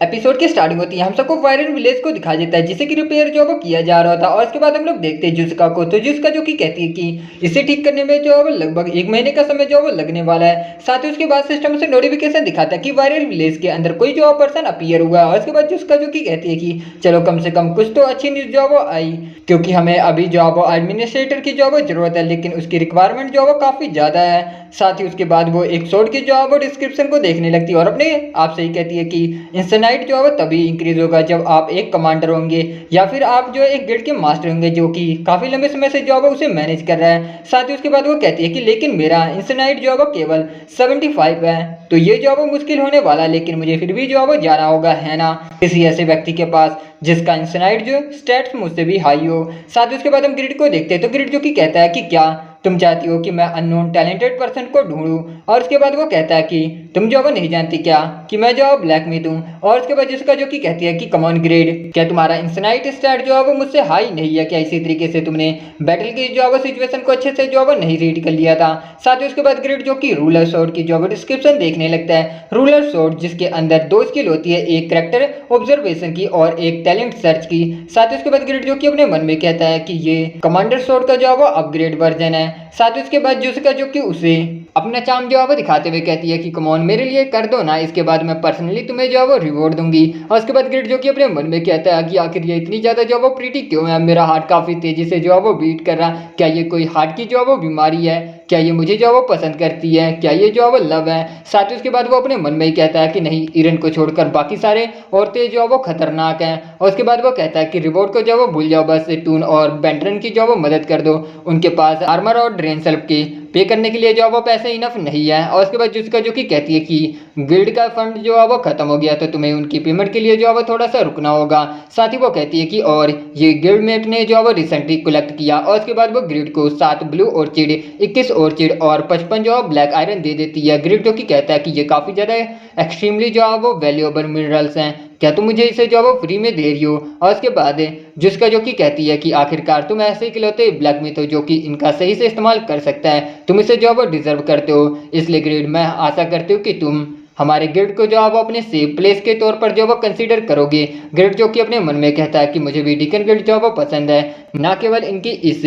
Episode की starting होती है, हम सबको वायरन विलेज को दिखा देता है जिसे कि रिपेयर जो है वो किया जा रहा था। और उसके बाद हम लोग देखते हैं जुस्का को, तो जुस्का जो कि कहती है कि इसे ठीक करने में जो है वो लगभग 1 महीने का समय जो है वो लगने वाला है। साथ ही उसके बाद सिस्टम से नोटिफिकेशन दिखाता है कि वायरन विलेज के अंदर कोई जो पर्सन अपीयर हुआ है। और उसके बाद जुस्का जो कि कहती है कि चलो कम से कम कुछ तो अच्छी न्यूज जो है वो आई, क्योंकि हमें अभी जो है वो एडमिनिस्ट्रेटर की जो है वो जरूरत है, लेकिन उसकी रिक्वायरमेंट जो है वो काफी ज्यादा है। साथ ही उसके बाद वो एक सोर्ड की जो है वो डिस्क्रिप्शन को देखने लगती है और अपने आप से ही कहती है कि इंसनाइट जो है वो तभी इंक्रीज होगा जब आप एक कमांडर होंगे या फिर आप जो एक गिल्ड के मास्टर होंगे जो कि काफी लंबे समय से जो है वो उसे मैनेज कर रहा है। साथ ही उसके बाद वो कहती है कि लेकिन मेरा इंसनाइट जो है वो केवल 75 है, तो ये जो है वो मुश्किल होने वाला है, लेकिन मुझे फिर भी जो है वो जाना होगा, है ना, किसी ऐसे व्यक्ति के पास जिसका इंसनाइट जो स्टेट्स मुझसे भी हाई हो। साथ ही उसके बाद हम ग्रिड को देखते हैं, तो ग्रिड जो कि कहता है कि क्या तुम चाहती हो कि मैं अननोन टैलेंटेड पर्सन को ढूंढूं। और उसके बाद वो कहता है कि तुम जो है नहीं जानती क्या कि मैं जो है ब्लैक मिथ हूँ। और उसके बाद जिसका जो कि कहती है कि कमॉन ग्रेड, क्या तुम्हारा इंसनाइट स्टैट जो है वो मुझसे हाई नहीं है क्या? इसी तरीके से तुमने बैटल की जो है वो सिचुएशन को अच्छे से जो है वो नहीं रीड कर लिया था। साथ ही उसके बाद ग्रेड जो कि रूलर सोर्ड की जो है डिस्क्रिप्शन देखने लगता है। रूलर सोर्ड जिसके अंदर 2 स्किल होती है, एक करेक्टर ऑब्जर्वेशन की और एक टैलेंट सर्च की। साथ ही उसके बाद ग्रेड जो कि अपने मन में कहता है कि ये कमांडर सोर्ड का जो है वो अपग्रेड वर्जन है। साथ ही उसके बाद जिसका जो कि उसे अपना चाम जो है वो दिखाते हुए कहती है कि कमॉन मेरे लिए कर दो ना, इसके बाद मैं पर्सनली तुम्हें जो है वो रिवॉर्ड दूंगी। और उसके बाद ग्रेड जो कि अपने मन में कहता है कि आखिर ये इतनी ज्यादा जो है वो प्रीटी क्यों है, मेरा हार्ट काफी तेजी से जो है वो बीट कर रहा है, क्या ये कोई हार्ट की जो है वो बीमारी है, क्या ये मुझे जो है वो पसंद करती है, क्या ये जो है वो लव है। साथ ही उसके बाद वो अपने मन में ही कहता है कि नहीं, इरन को छोड़कर बाकी सारे औरतें जो है वो खतरनाक हैं। और उसके बाद वो कहता है कि रिवॉर्ड को जो है वो भूल जाओ, बस टून और बेंटरन की जो है वो मदद कर दो, उनके पास आर्मर और ड्रेन सेल्फ की पे करने के लिए जो है वो पैसे इनफ नहीं है। और उसके बाद जिसका जो कि कहती है कि गिल्ड का फंड जो है वो खत्म हो गया, तो तुम्हें उनकी पेमेंट के लिए जो है वो थोड़ा सा रुकना होगा। साथ ही वो कहती है कि और ये गिल्ड मेट ने जो है वो रिसेंटली कलेक्ट किया। और उसके बाद वो ग्रिड को 7 ब्लू ऑर्चिड, 21 ऑर्चिड और 55 जो है ब्लैक आयरन दे देती है। ग्रिड जो कि कहता है कि ये काफी ज्यादा एक्सट्रीमली जो है वो वैल्यूएबल मिनरल्स हैं, क्या तुम मुझे इसे जो है वो फ्री में दे रही हो? और उसके बाद जिसका जो कि कहती है कि आखिरकार तुम ऐसे इकलौते ब्लैक मिथ हो जो कि इनका सही से इस्तेमाल कर सकता है, तुम इसे जो है वो डिजर्व करते हो। इसलिए ग्रेड मैं आशा करती हूँ कि तुम हमारे गिल्ड को जो है वो अपने सेफ प्लेस के तौर पर जो है वो कंसीडर करोगे। ग्रेड जो कि अपने मन में कहता है कि मुझे भी डिकन गिल्ड जो है वो पसंद है, ना केवल इनकी इस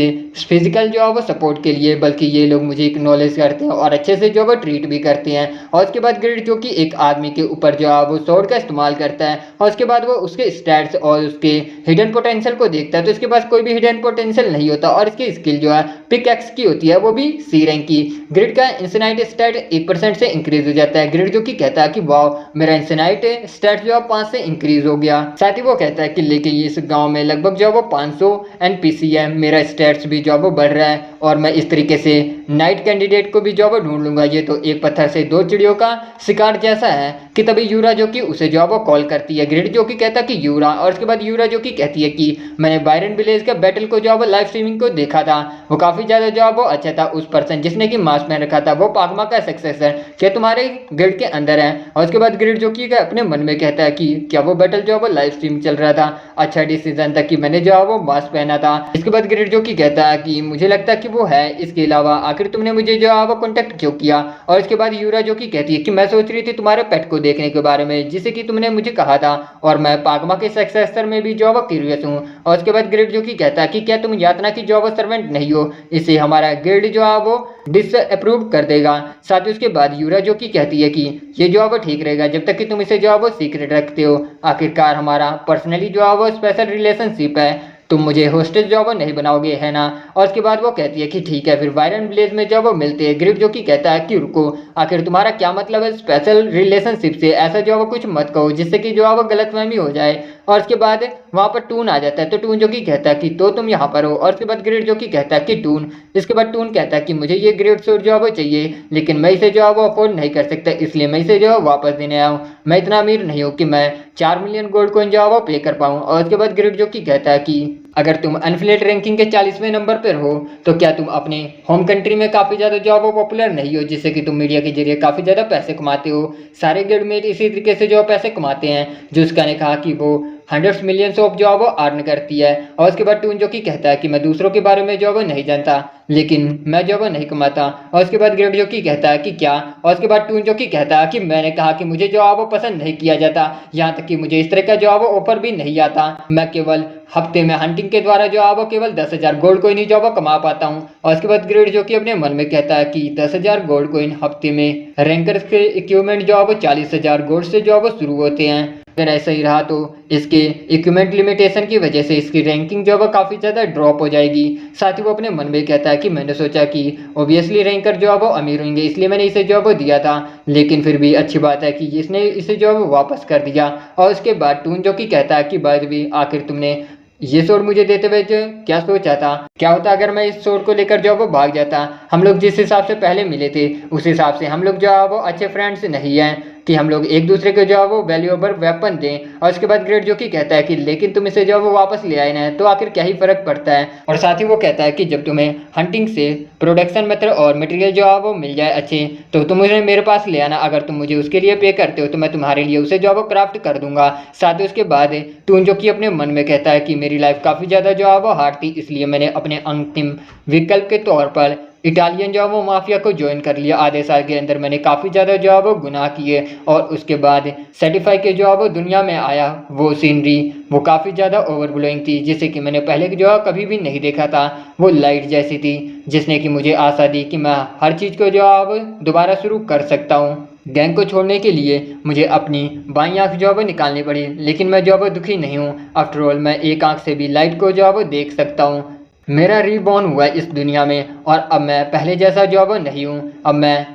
फिजिकल जो है वो सपोर्ट के लिए, बल्कि ये लोग मुझे एक्नॉलेज करते हैं और अच्छे से जो है वो ट्रीट भी करते हैं। और उसके बाद ग्रेड जो कि एक आदमी के ऊपर जो है वो स्वॉर्ड का इस्तेमाल करता है और उसके बाद वो उसके स्टैट्स और उसके हिडन पोटेंशियल को देखता है, तो इसके पास कोई भी हिडन पोटेंशियल नहीं होता और इसकी स्किल जो है पिक एक्स की होती है, वो भी सी रैंक की। ग्रिड का इंसनाइट स्टैट 1% से इंक्रीज हो जाता है। ग्रिड जो कि कहता है कि वाओ, मेरा इंसनाइट स्टैट जो है 5 से इंक्रीज हो गया। साथ ही वो कहता है कि लेकिन इस गांव में लगभग जो है वो 500 एनपीसी है, मेरा स्टैट्स भी जो है वो बढ़ रहा है और मैं इस तरीके से नाइट कैंडिडेट को भी जो है वो ढूंढ लूंगा। ये तो एक पत्थर से 2 चिड़ियों का शिकार जैसा है। कि तभी यूरा जो कि उसे जो है वो कॉल करती है। ग्रिड जो कि कहता है कि यूरा, और उसके बाद यूरा जो कि कहती है कि मैंने बायरन विलेज के बैटल को जो है वो लाइव स्ट्रीमिंग को देखा था, वो काफी ज्यादा जो है वो अच्छा था। उस पर्सन जिसने कि मास्क पहन रखा था वो पागमा का सक्सेसर क्या तुम्हारे गिल्ड के अंदर है? और उसके बाद ग्रिड जो कि अपने मन में कहता है कि क्या वो बैटल जो है वो लाइव स्ट्रीम चल रहा था, अच्छा डिसीजन था कि मैंने जो है वो मास्क पहना था। इसके बाद ग्रिड जो कि कहता है कि मुझे लगता है कि वो है, इसके अलावा आखिर तुमने मुझे जो है वो कॉन्टेक्ट क्यों किया? और इसके बाद यूरा जो कि कहती है कि मैं सोच रही थी तुम्हारे पेट को देखने के बारे में जिसे कि तुमने मुझे कहा था, और मैं पागमा के सक्सेसर में भी जो है वो क्यूरियस हूँ। और उसके बाद ग्रिड जो कि कहता है कि क्या तुम यातना की जो है वो सर्वेंट नहीं हो, इसे हमारा गिल्ड जो है वो डिसअप्रूव कर देगा। साथ ही उसके बाद यूरा जो कि कहती है कि ये जो है वो ठीक रहेगा जब तक कि तुम इसे जो है वो सीक्रेट रखते हो, आखिरकार हमारा पर्सनली जो है वो स्पेशल रिलेशनशिप है, तुम मुझे होस्टेज जो है वो नहीं बनाओगे, है ना? और उसके बाद वो कहती है कि ठीक है, फिर वायरन विलेज में जब वो मिलते हैं। ग्रिड जो कि कहता है कि रुको, आखिर तुम्हारा क्या मतलब है स्पेशल रिलेशनशिप से? ऐसा जो है वो कुछ मत कहो जिससे कि जो है वो गलतफहमी हो जाए। और उसके बाद वहाँ पर टून आ जाता है, तो टून जो कि कहता है कि तो तुम यहाँ पर हो। और उसके बाद ग्रेड जो कि कहता है कि टून, इसके बाद टून कहता है कि मुझे ये ग्रेड सूट जो है वो चाहिए, लेकिन मैं इसे जो है वो अफोर्ड नहीं कर सकता, इसलिए मैं इसे जो है वापस देने आया हूँ। मैं इतना अमीर नहीं हूँ कि मैं 4 मिलियन गोल्ड कॉइन जो है वो पे कर पाऊँ। और उसके बाद ग्रेड जो कि कहता है कि अगर तुम अनफ्लेट रैंकिंग के 40वें नंबर पर हो, तो क्या तुम अपने होम कंट्री में काफ़ी ज़्यादा जो है वो पॉपुलर नहीं हो, जिससे कि तुम मीडिया के जरिए काफ़ी ज़्यादा पैसे कमाते हो? सारे गिल्ड मेट इसी तरीके से जो पैसे कमाते हैं। जो उसका ने कहा कि वो हंड्रेड्स मिलियंस ऑफ जो है वो अर्न करती है। और उसके बाद टून जो कि कहता है कि मैं दूसरों के बारे में जो है वो नहीं जानता, लेकिन मैं जो है वो नहीं कमाता। और उसके बाद ग्रेड जो कि कहता है कि क्या। और उसके बाद टून जो कि कहता है कि मैंने कहा कि मुझे जो है वो पसंद नहीं किया जाता, यहाँ तक कि मुझे इस तरह का जो है वो ऑफर भी नहीं आता। मैं केवल हफ्ते में हंटिंग के द्वारा जो है वो केवल 10,000 गोल्ड कोइन ही जो है वो कमा पाता हूँ। और उसके बाद ग्रेड जो कि अपने मन में कहता है कि 10,000 गोल्ड कोइन हफ्ते में रैंकर्स के इक्विपमेंट जो है वो 40,000 गोल्ड से जो है वो शुरू होते हैं। अगर ऐसा ही रहा तो इसके इक्विपमेंट लिमिटेशन की वजह से इसकी रैंकिंग जो है वो काफ़ी ज़्यादा ड्रॉप हो जाएगी। साथ ही वो अपने मन में कहता है कि मैंने सोचा कि ऑब्वियसली रैंकर जो है वो अमीर होंगे, इसलिए मैंने इसे जो है वो दिया था, लेकिन फिर भी अच्छी बात है कि इसने इसे जो है वो वापस कर दिया। और उसके बाद टून जो कि कहता है कि बाय द वे आखिर तुमने ये स्वord मुझे देते हुए जो क्या सोचा था, क्या होता अगर मैं इस स्वord को लेकर जो है वो भाग जाता। हम लोग जिस हिसाब से पहले मिले थे उस हिसाब से हम लोग जो है वो अच्छे फ्रेंड्स नहीं हैं कि हम लोग एक दूसरे को जो है वो वैल्यूएबल वेपन दें। और उसके बाद ग्रेड जो कि कहता है कि लेकिन तुम इसे जो है वो वापस ले आए ना, तो आखिर क्या ही फर्क पड़ता है। और साथ ही वो कहता है कि जब तुम्हें हंटिंग से प्रोडक्शन मेथड और मटेरियल जो है वो मिल जाए अच्छे, तो तुम उसे मेरे पास ले आना। अगर तुम मुझे उसके लिए पे करते हो तो मैं तुम्हारे लिए उसे जो है वो क्राफ्ट कर दूंगा। साथ ही उसके बाद टून जो कि अपने मन में कहता है कि मेरी लाइफ काफ़ी ज़्यादा जो है वो हार्ड थी, इसलिए मैंने अपने अंतिम विकल्प के तौर पर इटालियन जो है वो माफिया को ज्वाइन कर लिया। आधे साल के अंदर मैंने काफ़ी ज़्यादा जो है वो गुनाह किए। और उसके बाद सर्टिफाई के जो है वो दुनिया में आया, वो सीनरी वो काफ़ी ज़्यादा ओवरब्लोइंग थी, जिसे कि मैंने पहले जो है कभी भी नहीं देखा था। वो लाइट जैसी थी जिसने कि मुझे आशा दी कि मैं हर चीज़ को जो है वो दोबारा शुरू कर सकता हूँ। गैंग को छोड़ने के लिए मुझे अपनी बाईं आंख जो है वो निकालनी पड़ी, लेकिन मैं जो है वो दुखी नहीं हूँ। आफ्टर ऑल मैं एक आंख से भी लाइट को जो है वो देख सकता हूँ। मेरा रीबॉर्न हुआ है इस दुनिया में और अब मैं पहले जैसा जो है वो नहीं हूँ, अब मैं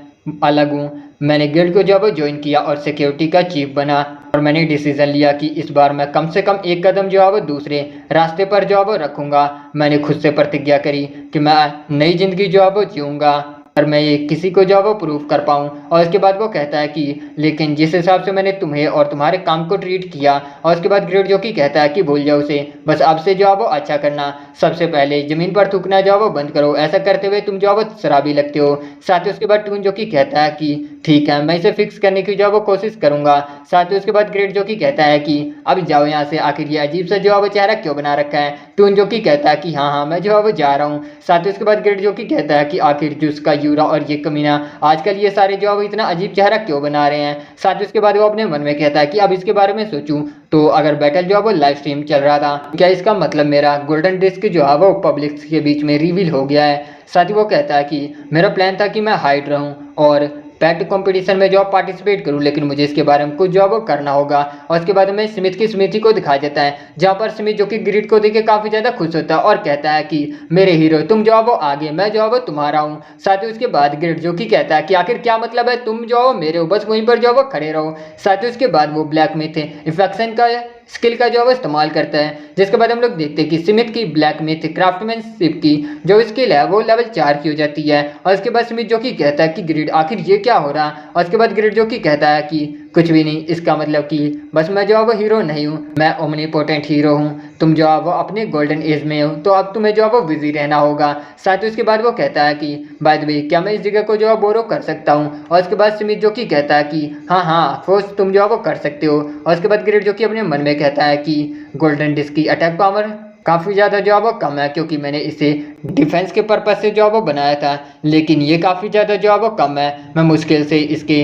अलग हूँ। मैंने गिल्ड को जो है वो ज्वाइन किया और सिक्योरिटी का चीफ बना। और मैंने डिसीजन लिया कि इस बार मैं कम से कम एक कदम जो है वो दूसरे रास्ते पर जो है वो रखूँगा। मैंने खुद से प्रतिज्ञा करी कि मैं नई ज़िंदगी जो है वो जीऊँगा और मैं ये किसी को जो है वो प्रूव कर पाऊँ। और उसके बाद वो कहता है कि लेकिन जिस हिसाब से मैंने तुम्हें और तुम्हारे काम को ट्रीट किया। और उसके बाद ग्रेड जो कि कहता है कि भूल जाओ उसे, बस अब से जो है वो अच्छा करना। सबसे पहले ज़मीन पर थूकना जो है वो बंद करो, ऐसा करते हुए तुम जो है वो शराबी लगते हो। साथ ही उसके बाद टून जो कि कहता है कि ठीक है मैं इसे फिक्स करने की जो है वो कोशिश करूंगा। साथ ही उसके बाद ग्रेड जो कि कहता है कि अब जाओ यहाँ से, आखिर ये अजीब सा जो है वो चेहरा क्यों बना रखा है। टून जो कि कहता है कि हाँ हाँ मैं जो है वो जा रहा हूँ। साथ ही उसके बाद ग्रेड जो कि कहता है कि आखिर जिसका यूरा और ये कमीना आजकल ये सारे जो है वो इतना अजीब चेहरा क्यों बना रहे हैं। साथ ही उसके बाद वो अपने मन में कहता है कि अब इसके बारे में सोचूं तो अगर बैटल जो है वो लाइव स्ट्रीम चल रहा था, क्या इसका मतलब मेरा गोल्डन डिस्क जो है वो पब्लिक के बीच में रिवील हो गया है। साथ ही वो कहता है कि मेरा प्लान था कि मैं हाइड रहूं और पैट कंपटीशन में जो है पार्टिसिपेट करूं, लेकिन मुझे इसके बारे में कुछ जो है वो करना होगा। और उसके बाद में स्मिथ की स्मृति को दिखाया जाता है, जहाँ पर स्मिथ जो कि ग्रिड को देख के काफ़ी ज़्यादा खुश होता है और कहता है कि मेरे हीरो तुम जो है वो आगे, मैं जो है वो तुम्हारा हूँ। साथ ही उसके बाद ग्रिड जो कि कहता है कि आखिर क्या मतलब है, तुम जो हो मेरे हो, बस वहीं पर जो है वो खड़े रहो। साथ ही उसके बाद वो ब्लैक मिथ इफेक्शन का स्किल का जो है वो इस्तेमाल करता है, जिसके बाद हम लोग देखते हैं कि स्मिथ की ब्लैक मिथ क्राफ्टमैनशिप की जो स्किल है वो लेवल 4 की हो जाती है। और उसके बाद स्मिथ जो कि कहता है कि ग्रिड आखिर ये क्या हो रहा है। और उसके बाद ग्रिड जो कि कहता है कि कुछ भी नहीं, इसका मतलब कि बस मैं जो है वो हीरो नहीं हूँ, मैं ओमनीपोटेंट हीरो हूँ। तुम जो है वो अपने गोल्डन एज में हो तो अब तुम्हें जो है वो बिजी रहना होगा। साथ ही उसके बाद वो कहता है कि बाय द वे क्या मैं इस जगह को जो है बोरो कर सकता हूँ। और उसके बाद स्मिथ जो कि कहता है कि हाँ हाँ फोर्स तुम जो है वो कर सकते हो। और उसके बाद ग्रेड जो कि अपने मन में कहता है कि गोल्डन डिस्क की अटैक पावर काफ़ी ज़्यादा जो है वो कम है, क्योंकि मैंने इसे डिफेंस के पर्पज़ से जो है वो बनाया था, लेकिन ये काफ़ी ज़्यादा जो है वो कम है। मैं मुश्किल से इसके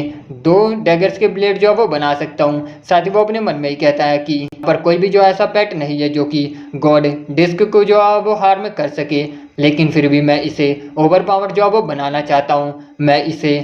2 डैगर्स के ब्लेड जो है वो बना सकता हूँ। साथ ही वो अपने मन में ही कहता है कि पर कोई भी जो ऐसा पेट नहीं है जो कि गॉड डिस्क को जो है वो हार्म कर सके, लेकिन फिर भी मैं इसे ओवर पावर जो है वो बनाना चाहता हूँ। मैं इसे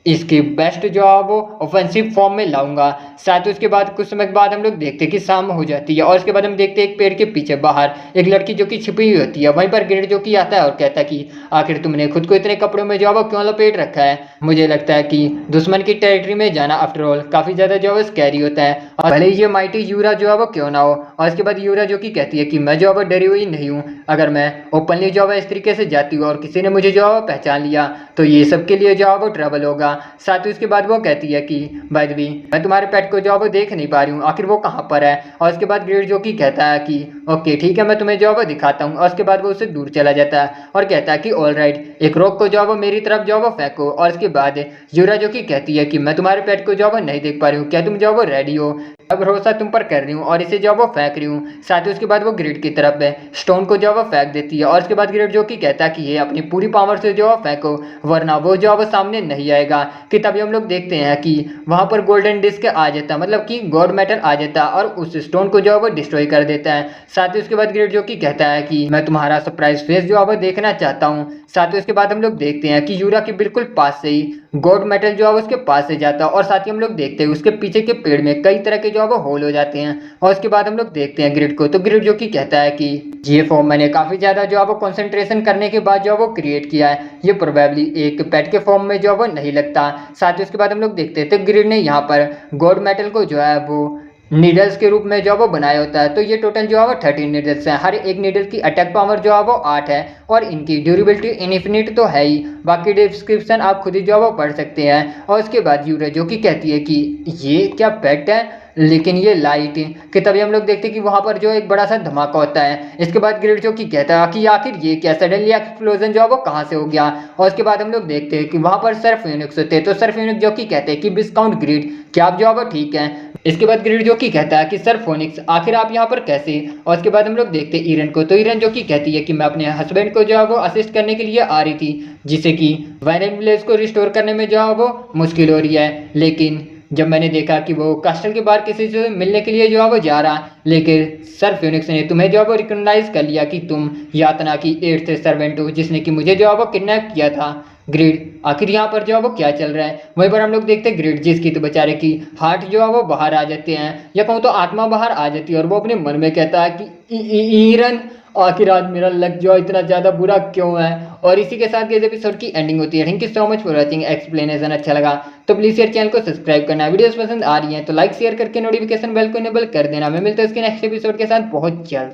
इसकी बेस्ट जो है वो ऑफेंसिव फॉर्म में लाऊंगा। साथ ही उसके बाद कुछ समय के बाद हम लोग देखते हैं कि शाम हो जाती है और उसके बाद हम देखते हैं एक पेड़ के पीछे बाहर एक लड़की जो कि छिपी हुई होती है। वहीं पर ग्रेड जो कि आता है और कहता है कि आखिर तुमने खुद को इतने कपड़ों में जो है वो क्यों लपेट रखा है। मुझे लगता है कि दुश्मन की टेरिटरी में जाना आफ्टर ऑल काफ़ी ज़्यादा जो है वो स्कैरी होता है, और भले ही ये माइटी यूरा जो है वो क्यों ना हो। और इसके बाद यूरा जो कि कहती है कि मैं जो है वो डरी हुई नहीं हूँ, अगर मैं ओपनली जो है इस तरीके से जाती हूँ और किसी ने मुझे जो है वो पहचान लिया तो ये सबके लिए जो है वो ट्रबल होगा। साथ ही उसके बाद वो कहती है कि बाय द वे मैं तुम्हारे पेट को जो है वो देख नहीं पा रही हूँ, आखिर वो कहाँ पर है। और उसके बाद ग्रेड जो कि कहता है कि ओके ठीक है मैं तुम्हें जो है वो दिखाता हूँ। और उसके बाद वो उससे दूर चला जाता है और कहता है कि ऑल राइट एक रॉक को जो है वो मेरी तरफ जो है वो फेंको। और उसके बाद यूरा जो कि कहती है कि मैं तुम्हारे पेट को जो है वो नहीं देख पा रही हूँ, क्या तुम जो है वो रेडी हो। अब भरोसा तुम पर कर रही हूँ और इसे जो है वो फेंक रही हूँ। साथ ही उसके बाद वो ग्रिड की तरफ है स्टोन को जो है वो फेंक देती है और उसके बाद ग्रिड जो कि कहता है कि ये अपनी पूरी पावर से जो है फेंको वरना वो जो है वो सामने नहीं आएगा। कि तभी हम लोग देखते हैं कि वहां पर गोल्डन डिस्क आ जाता है, मतलब कि गॉड मेटल आ जाता है और उस स्टोन को जो है वो डिस्ट्रॉय कर देता है। साथ ही उसके बाद ग्रिड जो कि कहता है कि मैं तुम्हारा सरप्राइज फेस जो है वो देखना चाहता हूँ। साथ ही उसके बाद हम लोग देखते हैं कि यूरा के बिल्कुल पास से ही गॉड मेटल जो है उसके पास से जाता है और साथ ही हम लोग देखते हैं उसके पीछे के पेड़ में कई तरह के जो है वो होल हो जाते हैं। और उसके बाद हम लोग देखते हैं ग्रिड को, तो ग्रिड जो कि कहता है कि ये फॉर्म मैंने काफी ज्यादा जो है वो कंसंट्रेशन करने के बाद जो है वो क्रिएट किया है, ये प्रोबेबली एक पेट के फॉर्म में जो है वो नहीं लगता। साथ ही उसके बाद हम लोग देखते हैं तो ग्रिड ने यहाँ पर गॉड मेटल को जो है वो नीडल्स के रूप में जो वो बनाया होता है। तो ये टोटल जो है वो 13 नीडल्स हैं, हर एक नीडल की अटैक पावर जो है वो 8 है और इनकी ड्यूरेबिलिटी इनफिनिट तो है ही। बाकी डिस्क्रिप्शन आप खुद ही जो है वो पढ़ सकते हैं। और उसके बाद यूरा जो कि कहती है कि ये क्या पेट है लेकिन ये लाइट कि तभी हम लोग देखते हैं कि वहां पर जो एक बड़ा सा धमाका होता है। इसके बाद ग्रिड जो कि कहता है कि आखिर ये क्या सडनली एक्सप्लोजन जो है वो कहाँ से हो गया। और उसके बाद हम लोग देखते हैं कि वहां पर सर फ्यूनिक्स होते हैं, तो सर फ्यूनिक्स जो कि कहते हैं कि डिस्काउंट ग्रिड क्या आप जो है वो ठीक है। इसके बाद ग्रिड जो कि कहता है कि सर फोनिक्स आखिर आप यहाँ पर कैसे। और उसके बाद हम लोग देखते हैं ईरन को, तो ईरन जो कि कहती है कि मैं अपने हस्बैंड को जो है वो असिस्ट करने के लिए आ रही थी जिससे कि वायलेंट विलेज को रिस्टोर करने में जो है वो मुश्किल हो रही है। लेकिन जब मैंने देखा कि वो कास्टल के बाहर किसी से मिलने के लिए जो है वो जा रहा, लेकिन सर फ्यूनिक्स ने तुम्हें जो है वो रिकॉग्नाइज कर लिया कि तुम यातना की 8th सर्वेंट हो जिसने कि मुझे जो है वो किडनैप किया था। ग्रिड आखिर यहाँ पर जो है वो क्या चल रहा है। वहीं पर हम लोग देखते हैं ग्रिड जिसकी तो बेचारे की हार्ट जो है वो बाहर आ जाते हैं या कहूँ तो आत्मा बाहर आ जाती है और वो अपने मन में कहता है कि ईरन आखिर आज मेरा लक जो है इतना ज़्यादा बुरा क्यों है। और इसी के साथ इस एपिसोड की एंडिंग होती है। Thank you so much for watching explanation, अच्छा लगा तो प्लीज़ यार चैनल को सब्सक्राइब करना, वीडियोस पसंद आ रही हैं तो लाइक शेयर करके नोटिफिकेशन बेल को इनेबल कर देना। मैं मिलता हूँ इसके नेक्स्ट एपिसोड के साथ बहुत जल्द।